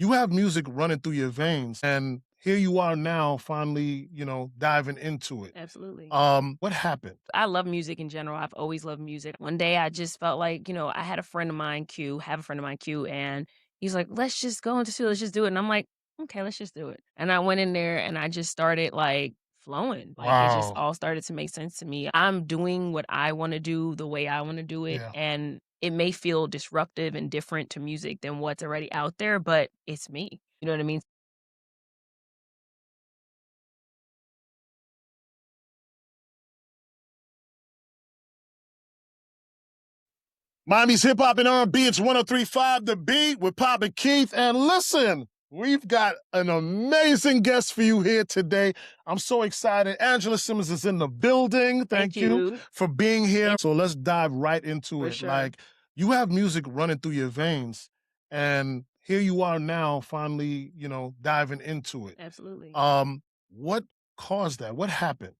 You have music running through your veins, and here you are now finally, diving into it. Absolutely. What happened? I love music in general. I've always loved music. One day I just felt like, I had a friend of mine, have a friend of mine, Q, and he's like, let's just go into the studio, let's just do it. And I'm like, okay, let's just do it. And I went in there and I just started like flowing. Like it just Wow. all started to make sense to me. I'm doing what I want to do the way I want to do it. Yeah. And it may feel disruptive and different to music than what's already out there, but it's me. You know what I mean? Miami's hip hop and R&B. It's 103.5 The Beat with Pop and Keith. And listen, we've got an amazing guest for you here today. I'm so excited. Angela Simmons is in the building. Thank Thank you you. for being here. So let's dive right into For it. sure. Like, you have music running through your veins, and here you are now finally, diving into it. Absolutely. What caused that? What happened?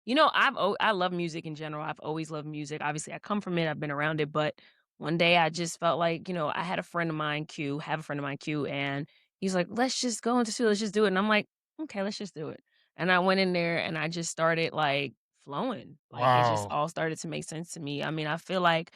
I love music in general. I've always loved music. Obviously, I come from it. I've been around it, but one day I just felt like, I had a friend of mine, have a friend of mine, and he's like, "Let's just go into studio, let's just do it." And I'm like, "Okay, let's just do it." And I went in there and I just started like flowing. Like it just Wow. all started to make sense to me. I mean, I feel like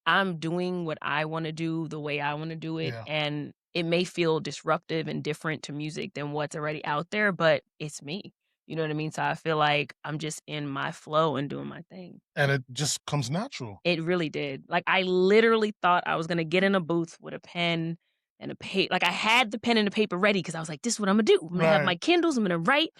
I'm doing what I want to do the way I want to do it, Yeah. and it may feel disruptive and different to music than what's already out there, but it's me. You know what I mean? So I feel like I'm just in my flow and doing my thing. And it just comes natural. It really did. Like, I literally thought I was gonna get in a booth with a pen and a like, I had the pen and the paper ready because I was like, "This is what Imma do. I'm gonna have Right. my Kindles, I'm gonna write."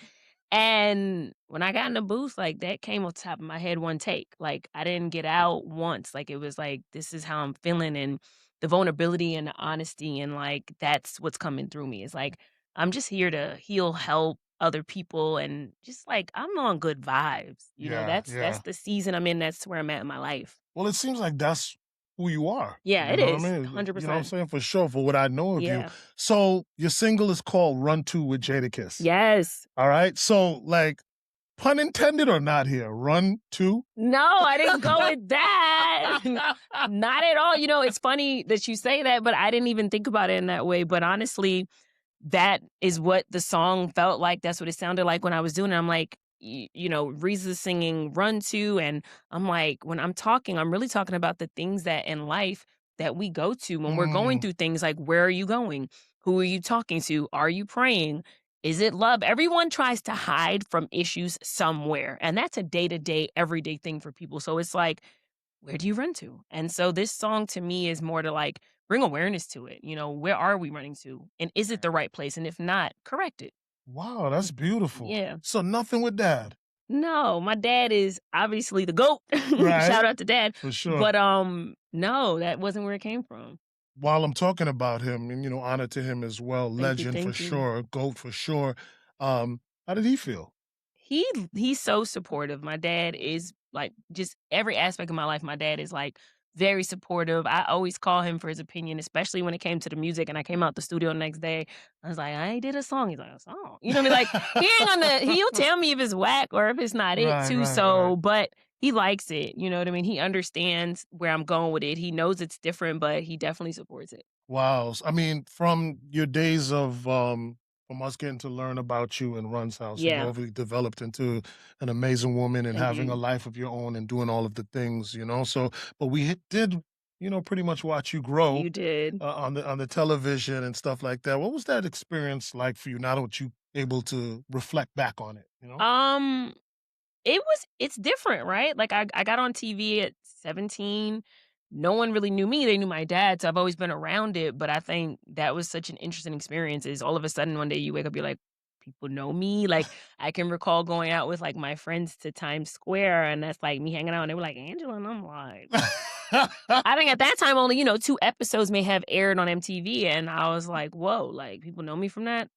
And when I got in the booth, like, that came off the top of my head one take. Like, I didn't get out once. Like, it was like, "This is how I'm feeling," and the vulnerability and the honesty, and, like, that's what's coming through me. It's like, I'm just here to heal, help other people, and just, like, I'm on good vibes. Yeah, That's yeah. the season I'm in, that's where I'm at in my life. Well, it seems like that's who you are. Yeah, You it know what I is, mean? You know what I'm 100%. saying? For sure, for what I know of you. Yeah. So your single is called Run 2 with Jadakiss. Yes. All right. So, like, pun intended or not here, Run 2? No, I didn't go with that. Not at all. It's funny that you say that, but I didn't even think about it in that way, but honestly, that is what the song felt like, that's what it sounded like when I was doing it. I'm like, Reeza's singing "Run To," and I'm like, when I'm talking, I'm really talking about the things that in life that we go to when we're going Mm, through things like, where are you going? Who are you talking to? Are you praying? Is it love? Everyone tries to hide from issues somewhere, and that's a day-to-day, everyday thing for people, so it's like, where do you run to? And so this song to me is more to like bring awareness to it. Where are we running to? And is it the right place? And if not, correct it. wow, that's beautiful. Yeah. So nothing with dad. No, my dad is obviously the GOAT. Right? Shout out to dad. For sure. But no, that wasn't where it came from. While I'm talking about him, and honor to him as well, Thank you, legend for thank you. sure, GOAT for sure. How did he feel? He's so supportive. My dad is like just every aspect of my life. My dad is like very supportive. I always call him for his opinion, especially when it came to the music. And I came out the studio the next day. I was like, I did a song. He's like, a song. You know what I mean? Like he ain't gonna he'll tell me if it's whack or if it's not it Right, too. right, right. So, but he likes it. You know what I mean? He understands where I'm going with it. He knows it's different, but he definitely supports it. Wow. I mean, from your days of from us getting to learn about you in Run's house, you've Yeah. obviously developed into an amazing woman and Thank having a you. life of your own and doing all of the things. So, but did, pretty much watch you grow You did. on the television and stuff like that. What was that experience like for you? Now that you able to reflect back on it? Um it's different, right? Like, I got on TV at 17. No one really knew me, they knew my dad, so I've always been around it, but I think that was such an interesting experience is all of a sudden one day you wake up, you're like, "People know me?" Like, I can recall going out with, like, my friends to Times Square, and that's, like, me hanging out, and they were like, "Angela?" And I'm like I think at that time only, 2 episodes may have aired on MTV, and I was like, "Whoa, like, people know me from that?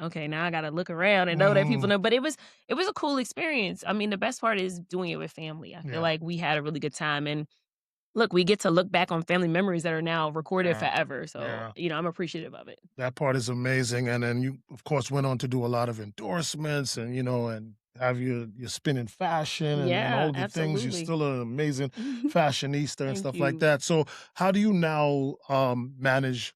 Okay, now I gotta look around and know that people Mhm. know," but it was a cool experience. I mean, the best part is doing it with family. I feel Yeah, like we had a really good time, and look, we get to look back on family memories that are now recorded yeah, forever, so, yeah. I'm appreciative of it. That part is amazing, and then you, of course, went on to do a lot of endorsements and have your spin in fashion and Yeah, all the things. You're absolutely. still an amazing fashionista and Thank stuff like you. that. So how do you now, manage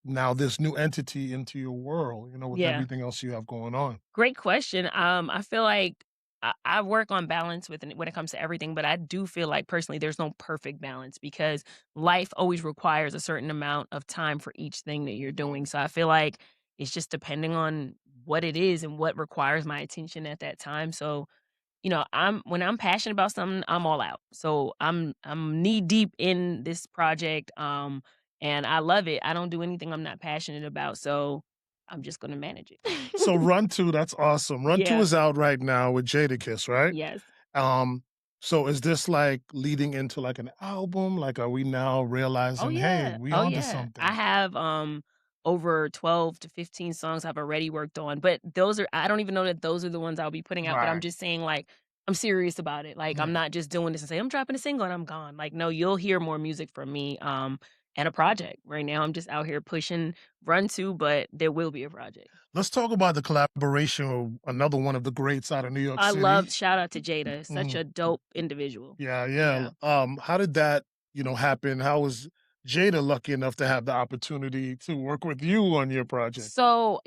now this new entity into your world, with Yeah. everything else you have going on? Great question. I feel like I work on balance when it comes to everything, but I do feel like personally there's no perfect balance because life always requires a certain amount of time for each thing that you're doing. So I feel like it's just depending on what it is and what requires my attention at that time. So, I'm when I'm passionate about something, I'm all out. So I'm knee deep in this project, and I love it. I don't do anything I'm not passionate about. So I'm just gonna manage So it. Run 2, that's awesome. Run 2 Yeah. is out right now with Jadakiss, right? Yes. Um, so is this like leading into like an album? Like, are we now Oh, realizing, hey, yeah. we Oh, onto yeah. I something? have, over 12 to 15 songs I've already worked on, but those are I don't even know that those are the ones I'll be putting out, but I'm Right. just saying, like, I'm serious about it. Like, I'm Yeah. not just doing this and say, "I'm dropping a single and I'm gone." Like, no, you'll hear more music from me, and a project. Right now, I'm just out here pushing Run To, but there will be a project. Let's talk about the collaboration with another one of the greats out of New York I love City. shout out to Jada, such Mhm. a dope individual. Yeah, yeah. Yeah. How did that, happen? How was Jada lucky enough to have the opportunity to work with you on your project? So,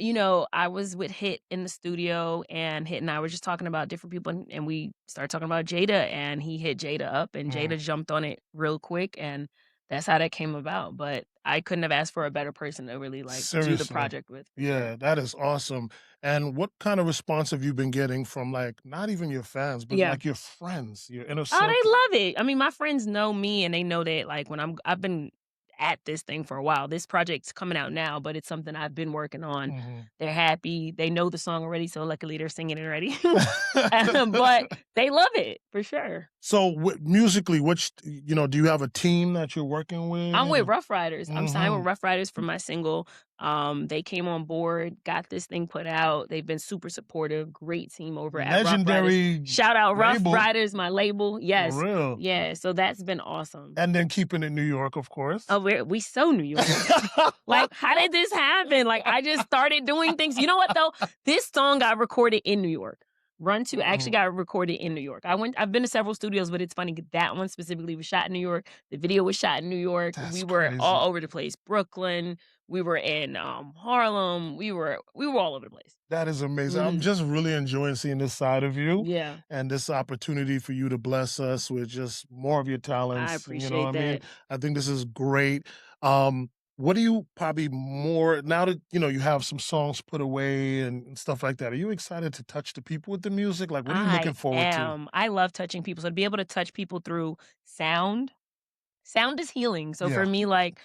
I was with Hit in the studio, and Hit and I were just talking about different people, and we started talking about Jada, and he hit Jada up, and Mm, Jada jumped on it real quick, and that's how that came about. But I couldn't have asked for a better person to really like do the seriously. project with for sure. Yeah, that is awesome. And what kind of response have you been getting from like not even your fans, but Yeah. like your friends, your inner Oh, they circle? love it. I mean, my friends know me and they know that like I've been at this thing for a while. This project's coming out now, but it's something I've been working on. Mhm. They're happy. They know the song already, so luckily they're singing it already. But they love it for sure. So, musically, do you have a team that you're working I'm with with? Rough Riders. I'm signed with Mhm. Rough Riders for my single. They came on board, got this thing put out. They've been super supportive. Great team over at Rough Riders. Legendary Shout out Rough label, Riders, my label. for Yes. real. Yeah. So that's been awesome. And then keeping it New York, of course. Oh, we so New York. Like, how did this happen? Like, I just started doing things. You know what though? This song got recorded in New York. Run To actually Mhm. got recorded in New York. I've been to several studios, but it's funny, that one specifically was shot in New York. The video was shot in New York. We That's were crazy. all over the place. Brooklyn, we were in Harlem, we were all over the place. That is amazing. I'm Mhm. just really enjoying seeing this side of you Yeah, and this opportunity for you to bless us with just more of your I talents. You know what appreciate I mean? that. I think this is great. What do you probably more now that you have some songs put away and stuff like that? Are you excited to touch the people with the music? Like, what are you I looking forward to? am. I love touching people. So to be able to touch people through sound. Sound is healing. So for Yeah, me, like,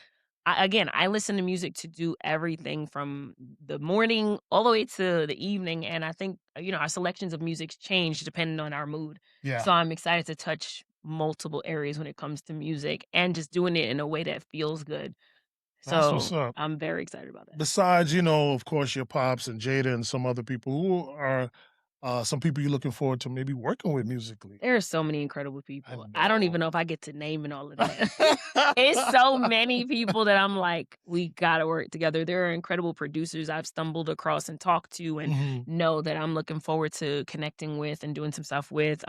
I listen to music to do everything from the morning all the way to the evening. And I think, our selections of music change depending on our mood. yeah, So I'm excited to touch multiple areas when it comes to music and just doing it in a way that feels good. that's what's So up. I'm very excited about that. Besides, of course, your pops and Jada and some other people who are some people you're looking forward to maybe working with musically. There are so many incredible I people. I don't know. even know if I get to name and all of that. It's so many people that I'm like, we gotta work together. There are incredible producers I've stumbled across and talked to and Mhm. know that I'm looking forward to connecting with and doing some stuff with.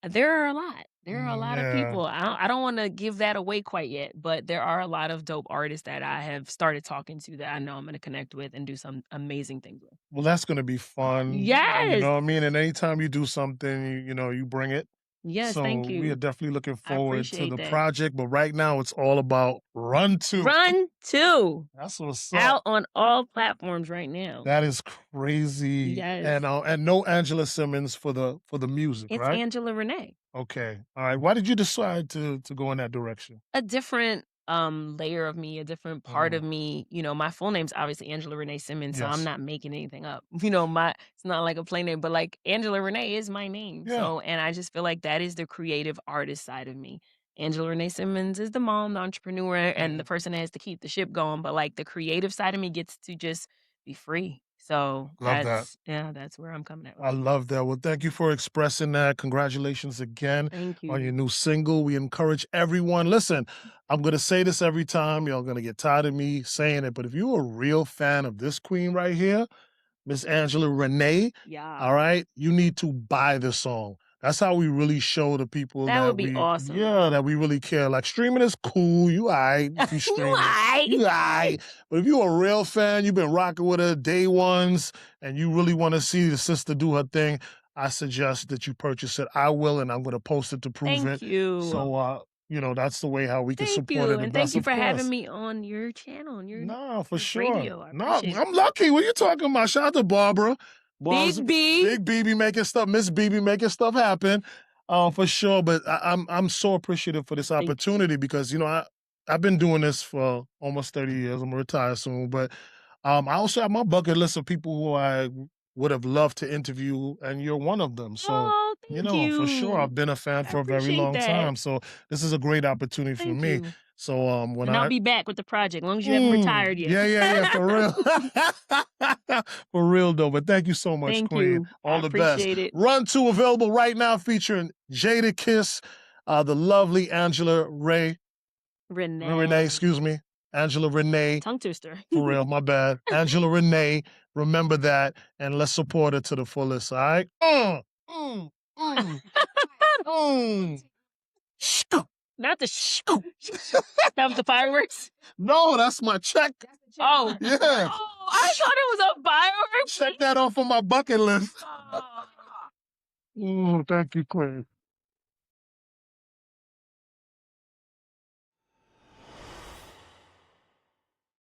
There are a lot. There are a lot of Yeah. people. I don't want to give that away quite yet, but there are a lot of dope artists that I have started talking to that I know I'm going to connect with and do some amazing things with. Well, that's gonna be fun, you Yes. know what I mean? And anytime you do something, you bring it. Yes, So thank we are you. definitely looking I forward to appreciate the that. project, but right now it's all about Run 2. Run 2 That's what's up. out on all platforms right now. That is crazy. Yes. And no Angela Simmons for the music, It's right? Angela Renee. Okay. All right. Why did you decide to go in that direction? A different, layer of me, a different part Mhm. of me. My full name's obviously Angela Renee Simmons, so I'm Yes. not making anything up. It's not like a plain name, but, like, Angela Renee is my name, Yeah. so and I just feel like that is the creative artist side of me. Angela Renee Simmons is the mom, the entrepreneur, and the Mhm. person that has to keep the ship going, but, like, the creative side of me gets to just be free. So Love that. that's where I'm coming at with I it. love that. Well, thank you for expressing that. Congratulations again Thank on you. your new single. We encourage everyone. Listen, I'm going to say this every time. Y'all going to get tired of me saying it, but if you're a real fan of this queen right here, Miss Angela Renee, Yeah. all right, you need to buy the song. That's how we really show the people That that would be awesome. that we really care. Like streaming is cool. You alright if you stream. You alright. But if you're a real fan, you've been rocking with her day ones, and you really want to see the sister do her thing, I suggest that you purchase it. I will, and I'm going to post it to prove Thank it. you. So, that's the way how we can Thank support you, it the and best, thank you of for course. having me on your channel, on your No, for sure. radio. I No, appreciate I'm lucky. What you talking about? Shout out to Barbara. Big B. Big BB making stuff, Miss BB making stuff happen. For sure. But I'm so appreciative for this Thank you. opportunity because I've been doing this for almost 30 years. I'm gonna retire soon, but I also have my bucket list of people who I would have loved to interview, and you're one of them. So Oh, thank you. for sure, I've been a fan I for a very appreciate long that. time. So this is a great opportunity for Thank me. you. So when And I'll be back with the project, as long as you haven't retired yet. Yeah, for real. For real though. But thank you so much, Thank Queen. you. All I the best. appreciate it. Run 2 available right now, featuring Jada Kiss, the lovely Angela Renee, excuse me. Angela Renee. Tongue twister. For real, my bad. Angela Renee, remember that, and let's support her to the fullest, all right? Not the that was the fireworks? No, that's my check. Oh. Yeah. Oh, I thought it was a fireworks. Check that off on my bucket list. Oh. Thank you, Queen.